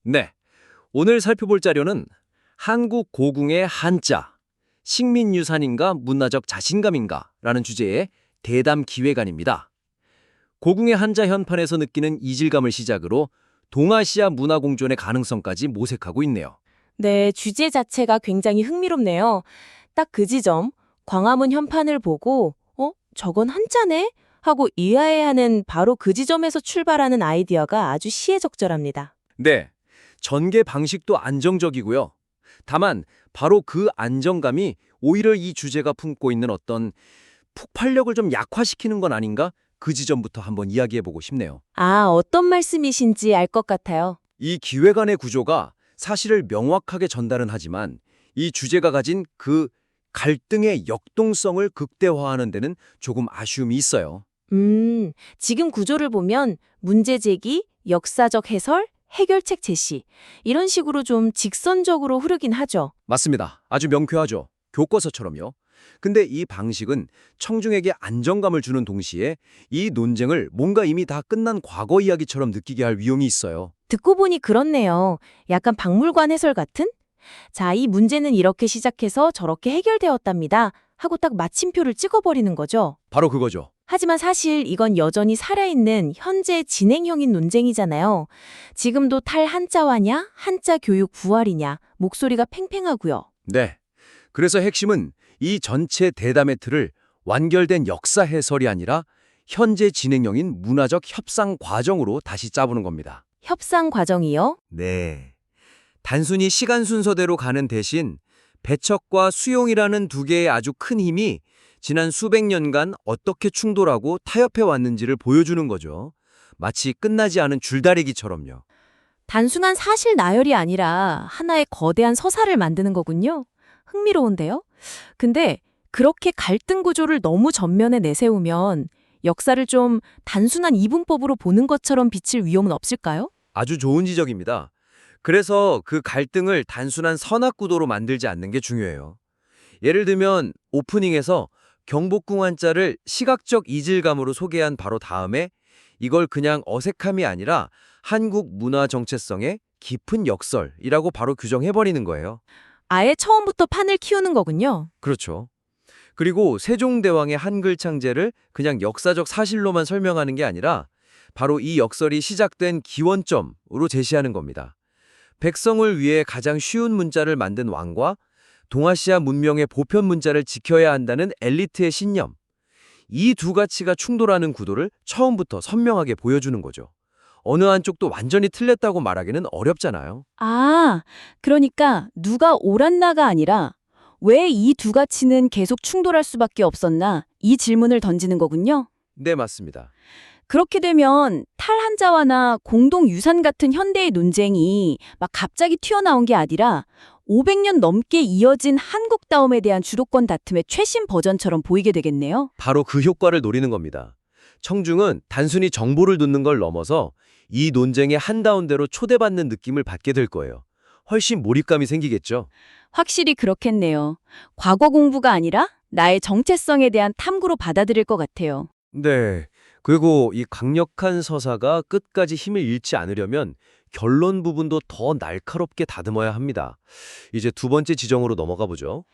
네, 오늘 살펴볼 자료는 한국 고궁의 한자, 식민유산인가 문화적 자신감인가 라는 주제의 대담 기획안입니다. 고궁의 한자 현판에서 느끼는 이질감을 시작으로 동아시아 문화 공존의 가능성까지 모색하고 있네요. 네, 주제 자체가 굉장히 흥미롭네요. 딱 그 지점, 광화문 현판을 보고 저건 한자네? 하고 이해해야 하는 바로 그 지점에서 출발하는 아이디어가 아주 시의적절합니다. 네, 전개 방식도 안정적이고요. 다만 바로 그 안정감이 오히려 이 주제가 품고 있는 어떤 폭발력을 좀 약화시키는 건 아닌가? 그 지점부터 한번 이야기해보고 싶네요. 아, 어떤 말씀이신지 알 것 같아요. 이 기획안의 구조가 사실을 명확하게 전달은 하지만 이 주제가 가진 그 갈등의 역동성을 극대화하는 데는 조금 아쉬움이 있어요. 지금 구조를 보면 문제 제기, 역사적 해설, 해결책 제시 이런 식으로 좀 직선적으로 흐르긴 하죠. 맞습니다. 아주 명쾌하죠. 교과서처럼요. 근데 이 방식은 청중에게 안정감을 주는 동시에 이 논쟁을 뭔가 이미 다 끝난 과거 이야기처럼 느끼게 할 위험이 있어요. 듣고 보니 그렇네요. 약간 박물관 해설 같은? 자, 이 문제는 이렇게 시작해서 저렇게 해결되었답니다. 하고 딱 마침표를 찍어버리는 거죠. 바로 그거죠. 하지만 사실 이건 여전히 살아있는 현재 진행형인 논쟁이잖아요. 지금도 탈 한자화냐, 한자 교육 부활이냐, 목소리가 팽팽하고요. 네. 그래서 핵심은 이 전체 대담의 틀을 완결된 역사 해설이 아니라 현재 진행형인 문화적 협상 과정으로 다시 짜보는 겁니다. 협상 과정이요? 네. 단순히 시간 순서대로 가는 대신 배척과 수용이라는 두 개의 아주 큰 힘이 지난 수백 년간 어떻게 충돌하고 타협해 왔는지를 보여주는 거죠. 마치 끝나지 않은 줄다리기처럼요. 단순한 사실 나열이 아니라 하나의 거대한 서사를 만드는 거군요. 흥미로운데요? 근데 그렇게 갈등 구조를 너무 전면에 내세우면 역사를 좀 단순한 이분법으로 보는 것처럼 비칠 위험은 없을까요? 아주 좋은 지적입니다. 그래서 그 갈등을 단순한 선악구도로 만들지 않는 게 중요해요. 예를 들면 오프닝에서 경복궁 한자를 시각적 이질감으로 소개한 바로 다음에 이걸 그냥 어색함이 아니라 한국 문화 정체성의 깊은 역설이라고 바로 규정해버리는 거예요. 아예 처음부터 판을 키우는 거군요. 그렇죠. 그리고 세종대왕의 한글 창제를 그냥 역사적 사실로만 설명하는 게 아니라 바로 이 역설이 시작된 기원점으로 제시하는 겁니다. 백성을 위해 가장 쉬운 문자를 만든 왕과 동아시아 문명의 보편 문자를 지켜야 한다는 엘리트의 신념. 이 두 가치가 충돌하는 구도를 처음부터 선명하게 보여주는 거죠. 어느 한쪽도 완전히 틀렸다고 말하기는 어렵잖아요. 아, 그러니까 누가 옳았나가 아니라 왜 이 두 가치는 계속 충돌할 수밖에 없었나 이 질문을 던지는 거군요. 네, 맞습니다. 그렇게 되면 탈한자화나 공동유산 같은 현대의 논쟁이 막 갑자기 튀어나온 게 아니라 500년 넘게 이어진 한국다움에 대한 주도권 다툼의 최신 버전처럼 보이게 되겠네요. 바로 그 효과를 노리는 겁니다. 청중은 단순히 정보를 듣는 걸 넘어서 이 논쟁의 한가운데로 초대받는 느낌을 받게 될 거예요. 훨씬 몰입감이 생기겠죠. 확실히 그렇겠네요. 과거 공부가 아니라 나의 정체성에 대한 탐구로 받아들일 것 같아요. 네. 그리고 이 강력한 서사가 끝까지 힘을 잃지 않으려면 결론 부분도 더 날카롭게 다듬어야 합니다. 이제 두 번째 지정으로 넘어가 보죠.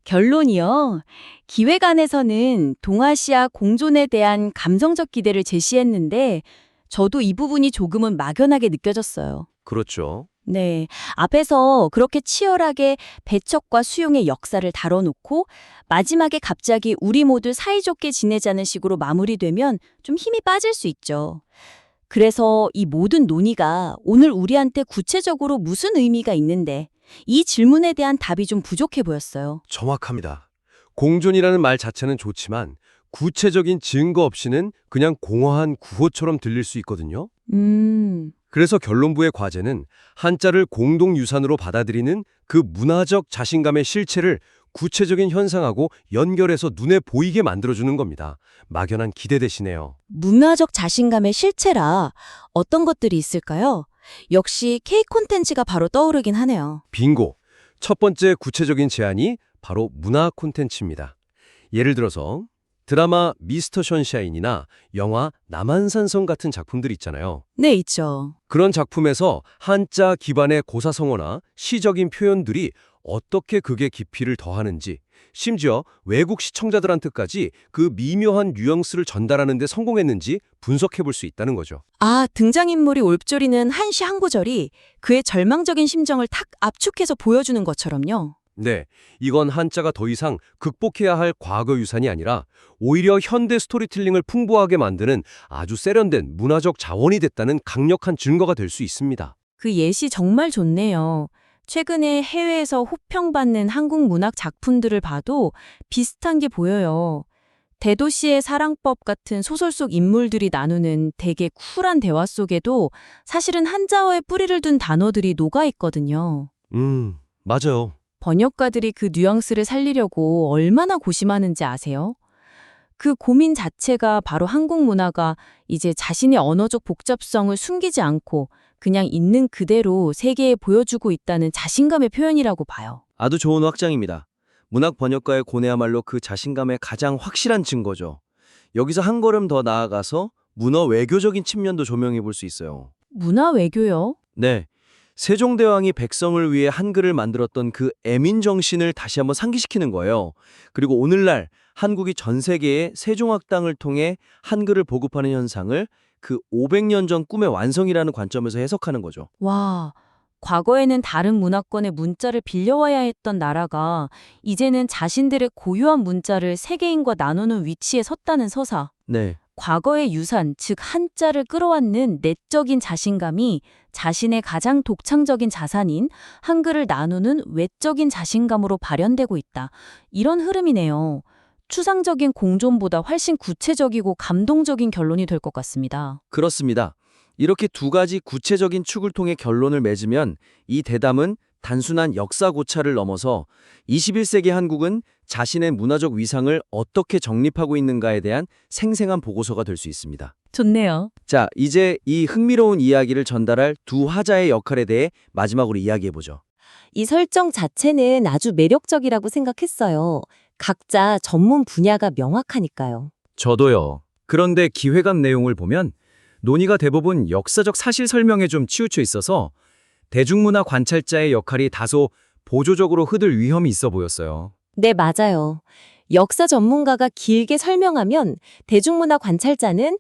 결론이요. 기획안에서는 동아시아 공존에 대한 감정적 기대를 제시했는데 저도 이 부분이 조금은 막연하게 느껴졌어요. 그렇죠. 네. 앞에서 그렇게 치열하게 배척과 수용의 역사를 다뤄놓고 마지막에 갑자기 우리 모두 사이좋게 지내자는 식으로 마무리되면 좀 힘이 빠질 수 있죠. 그래서 이 모든 논의가 오늘 우리한테 구체적으로 무슨 의미가 있는데 이 질문에 대한 답이 좀 부족해 보였어요. 정확합니다. 공존이라는 말 자체는 좋지만 구체적인 증거 없이는 그냥 공허한 구호처럼 들릴 수 있거든요. 그래서 결론부의 과제는 한자를 공동유산으로 받아들이는 그 문화적 자신감의 실체를 구체적인 현상하고 연결해서 눈에 보이게 만들어주는 겁니다. 막연한 기대 대신에요. 문화적 자신감의 실체라 어떤 것들이 있을까요? 역시 K 콘텐츠가 바로 떠오르긴 하네요. 빙고! 첫 번째 구체적인 제안이 바로 문화 콘텐츠입니다. 예를 들어서 드라마 미스터 션샤인이나 영화 남한산성 같은 작품들 있잖아요. 네, 있죠. 그런 작품에서 한자 기반의 고사성어나 시적인 표현들이 어떻게 극의 깊이를 더하는지, 심지어 외국 시청자들한테까지 그 미묘한 뉘앙스를 전달하는 데 성공했는지 분석해 볼 수 있다는 거죠. 아, 등장인물이 읊조리는 한시 한 구절이 그의 절망적인 심정을 탁 압축해서 보여주는 것처럼요. 네, 이건 한자가 더 이상 극복해야 할 과거 유산이 아니라 오히려 현대 스토리텔링을 풍부하게 만드는 아주 세련된 문화적 자원이 됐다는 강력한 증거가 될 수 있습니다. 그 예시 정말 좋네요. 최근에 해외에서 호평받는 한국 문학 작품들을 봐도 비슷한 게 보여요. 대도시의 사랑법 같은 소설 속 인물들이 나누는 되게 쿨한 대화 속에도 사실은 한자어에 뿌리를 둔 단어들이 녹아 있거든요. 맞아요. 번역가들이 그 뉘앙스를 살리려고 얼마나 고심하는지 아세요? 그 고민 자체가 바로 한국 문화가 이제 자신의 언어적 복잡성을 숨기지 않고 그냥 있는 그대로 세계에 보여주고 있다는 자신감의 표현이라고 봐요. 아주 좋은 확장입니다. 문학 번역가의 고뇌야말로 그 자신감의 가장 확실한 증거죠. 여기서 한 걸음 더 나아가서 문어 외교적인 측면도 조명해 볼 수 있어요. 문화 외교요? 네. 세종대왕이 백성을 위해 한글을 만들었던 그 애민 정신을 다시 한번 상기시키는 거예요. 그리고 오늘날 한국이 전 세계에 세종학당을 통해 한글을 보급하는 현상을 그 500년 전 꿈의 완성이라는 관점에서 해석하는 거죠. 와, 과거에는 다른 문화권의 문자를 빌려와야 했던 나라가 이제는 자신들의 고유한 문자를 세계인과 나누는 위치에 섰다는 서사. 네. 과거의 유산, 즉 한자를 끌어왔는 내적인 자신감이 자신의 가장 독창적인 자산인 한글을 나누는 외적인 자신감으로 발현되고 있다. 이런 흐름이네요. 추상적인 공존보다 훨씬 구체적이고 감동적인 결론이 될 것 같습니다. 그렇습니다. 이렇게 두 가지 구체적인 축을 통해 결론을 맺으면 이 대담은 단순한 역사 고찰을 넘어서 21세기 한국은 자신의 문화적 위상을 어떻게 정립하고 있는가에 대한 생생한 보고서가 될 수 있습니다. 좋네요. 자, 이제 이 흥미로운 이야기를 전달할 두 화자의 역할에 대해 마지막으로 이야기해보죠. 이 설정 자체는 아주 매력적이라고 생각했어요. 각자 전문 분야가 명확하니까요. 저도요. 그런데 기획안 내용을 보면 논의가 대부분 역사적 사실 설명에 좀 치우쳐 있어서 대중문화 관찰자의 역할이 다소 보조적으로 흐들 위험이 있어 보였어요. 네, 맞아요. 역사 전문가가 길게 설명하면 대중문화 관찰자는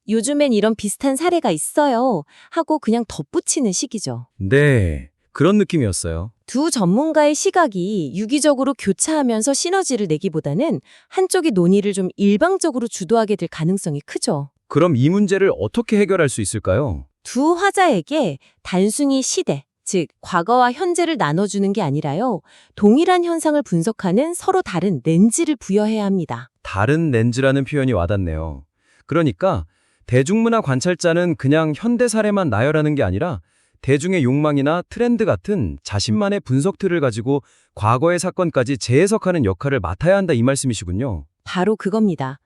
요즘엔 이런 비슷한 사례가 있어요 하고 그냥 덧붙이는 식이죠. 네, 그런 느낌이었어요. 두 전문가의 시각이 유기적으로 교차하면서 시너지를 내기보다는 한쪽이 논의를 좀 일방적으로 주도하게 될 가능성이 크죠. 그럼 이 문제를 어떻게 해결할 수 있을까요? 두 화자에게 단순히 시대, 즉 과거와 현재를 나눠주는 게 아니라요. 동일한 현상을 분석하는 서로 다른 렌즈를 부여해야 합니다. 다른 렌즈라는 표현이 와닿네요. 그러니까 대중문화 관찰자는 그냥 현대 사례만 나열하는 게 아니라 대중의 욕망이나 트렌드 같은 자신만의 분석 틀을 가지고 과거의 사건까지 재해석하는 역할을 맡아야 한다 이 말씀이시군요. 바로 그겁니다.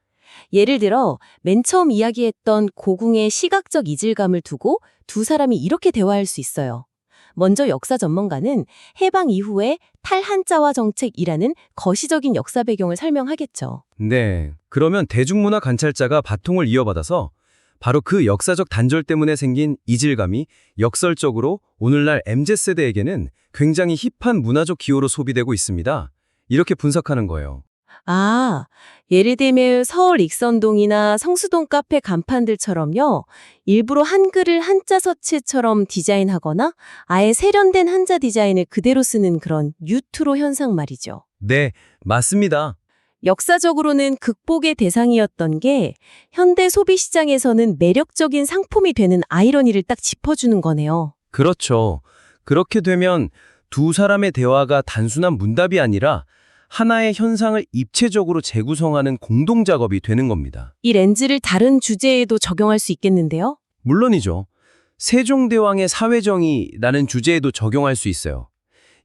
예를 들어 맨 처음 이야기했던 고궁의 시각적 이질감을 두고 두 사람이 이렇게 대화할 수 있어요. 먼저 역사 전문가는 해방 이후의 탈한자화 정책이라는 거시적인 역사 배경을 설명하겠죠. 네, 그러면 대중문화 관찰자가 바통을 이어받아서 바로 그 역사적 단절 때문에 생긴 이질감이 역설적으로 오늘날 MZ세대에게는 굉장히 힙한 문화적 기호로 소비되고 있습니다. 이렇게 분석하는 거예요. 예를 들면 서울 익선동이나 성수동 카페 간판들처럼요. 일부러 한글을 한자 서체처럼 디자인하거나 아예 세련된 한자 디자인을 그대로 쓰는 그런 뉴트로 현상 말이죠. 네, 맞습니다. 역사적으로는 극복의 대상이었던 게 현대 소비 시장에서는 매력적인 상품이 되는 아이러니를 딱 짚어주는 거네요. 그렇죠. 그렇게 되면 두 사람의 대화가 단순한 문답이 아니라 하나의 현상을 입체적으로 재구성하는 공동작업이 되는 겁니다. 이 렌즈를 다른 주제에도 적용할 수 있겠는데요? 물론이죠. 세종대왕의 사회정의라는 주제에도 적용할 수 있어요.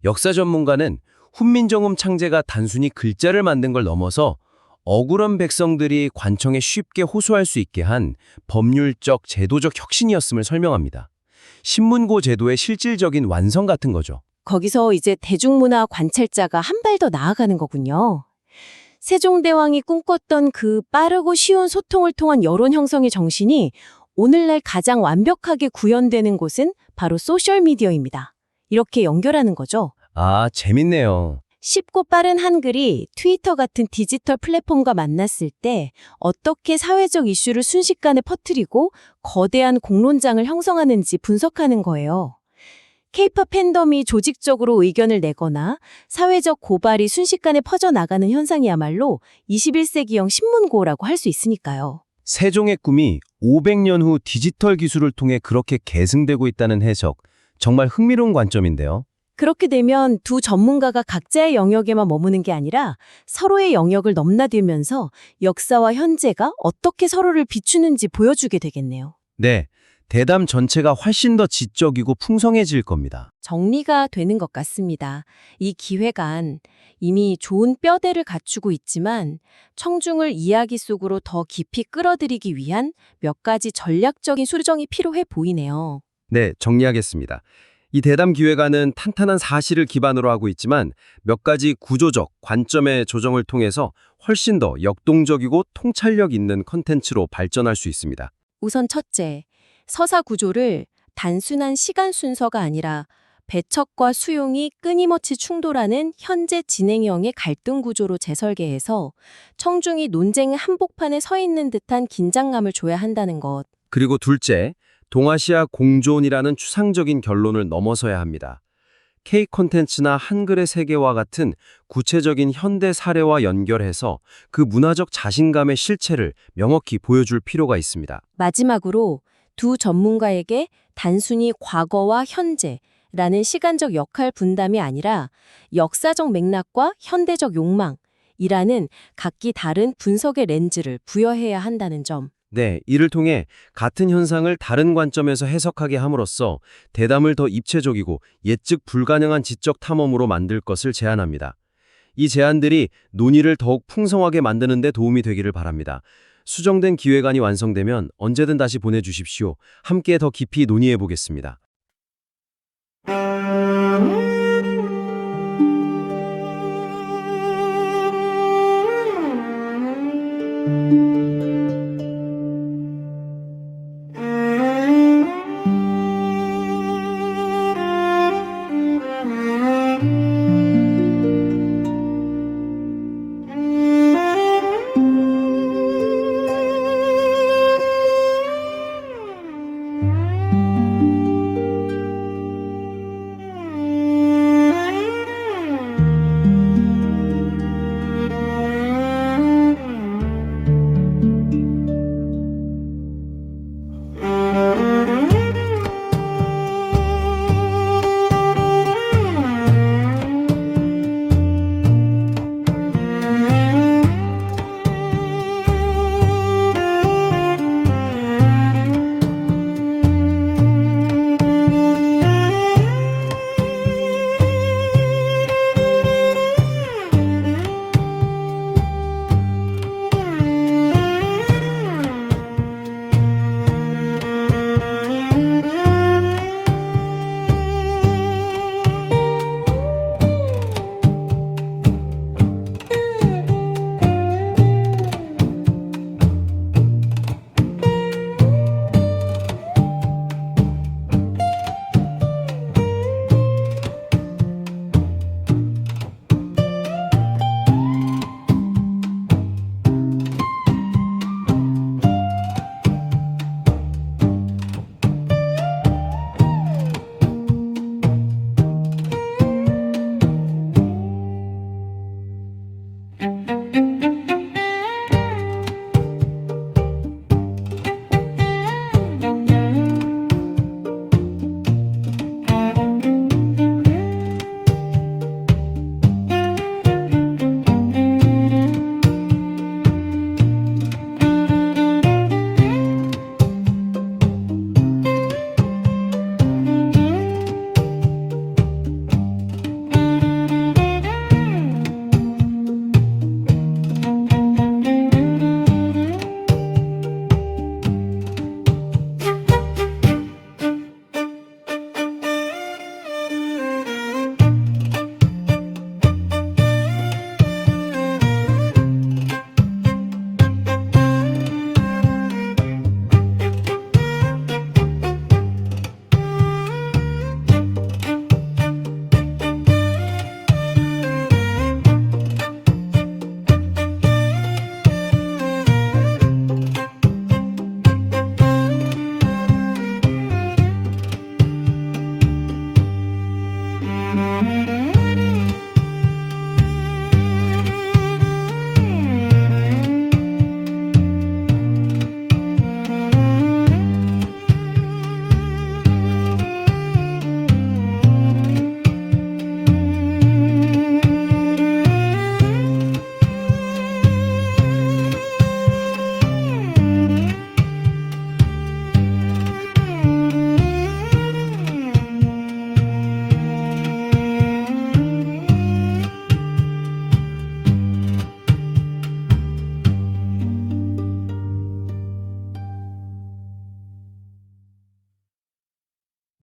역사 전문가는 훈민정음 창제가 단순히 글자를 만든 걸 넘어서 억울한 백성들이 관청에 쉽게 호소할 수 있게 한 법률적, 제도적 혁신이었음을 설명합니다. 신문고 제도의 실질적인 완성 같은 거죠. 거기서 이제 대중문화 관찰자가 한 발 더 나아가는 거군요. 세종대왕이 꿈꿨던 그 빠르고 쉬운 소통을 통한 여론 형성의 정신이 오늘날 가장 완벽하게 구현되는 곳은 바로 소셜미디어입니다. 이렇게 연결하는 거죠. 아, 재밌네요. 쉽고 빠른 한글이 트위터 같은 디지털 플랫폼과 만났을 때 어떻게 사회적 이슈를 순식간에 퍼뜨리고 거대한 공론장을 형성하는지 분석하는 거예요. 케이팝 팬덤이 조직적으로 의견을 내거나 사회적 고발이 순식간에 퍼져나가는 현상이야말로 21세기형 신문고라고 할 수 있으니까요. 세종의 꿈이 500년 후 디지털 기술을 통해 그렇게 계승되고 있다는 해석, 정말 흥미로운 관점인데요. 그렇게 되면 두 전문가가 각자의 영역에만 머무는 게 아니라 서로의 영역을 넘나들면서 역사와 현재가 어떻게 서로를 비추는지 보여주게 되겠네요. 네, 대담 전체가 훨씬 더 지적이고 풍성해질 겁니다. 정리가 되는 것 같습니다. 이 기획안 이미 좋은 뼈대를 갖추고 있지만 청중을 이야기 속으로 더 깊이 끌어들이기 위한 몇 가지 전략적인 수정이 필요해 보이네요. 네, 정리하겠습니다. 이 대담 기획안은 탄탄한 사실을 기반으로 하고 있지만 몇 가지 구조적 관점의 조정을 통해서 훨씬 더 역동적이고 통찰력 있는 컨텐츠로 발전할 수 있습니다. 우선 첫째, 서사 구조를 단순한 시간 순서가 아니라 배척과 수용이 끊임없이 충돌하는 현재 진행형의 갈등 구조로 재설계해서 청중이 논쟁의 한복판에 서 있는 듯한 긴장감을 줘야 한다는 것. 그리고 둘째, 동아시아 공존이라는 추상적인 결론을 넘어서야 합니다. K 콘텐츠나 한글의 세계와 같은 구체적인 현대 사례와 연결해서 그 문화적 자신감의 실체를 명확히 보여줄 필요가 있습니다. 마지막으로 두 전문가에게 단순히 과거와 현재라는 시간적 역할 분담이 아니라 역사적 맥락과 현대적 욕망이라는 각기 다른 분석의 렌즈를 부여해야 한다는 점. 네, 이를 통해 같은 현상을 다른 관점에서 해석하게 함으로써 대담을 더 입체적이고 예측 불가능한 지적 탐험으로 만들 것을 제안합니다. 이 제안들이 논의를 더욱 풍성하게 만드는 데 도움이 되기를 바랍니다. 수정된 기획안이 완성되면 언제든 다시 보내주십시오. 함께 더 깊이 논의해 보겠습니다.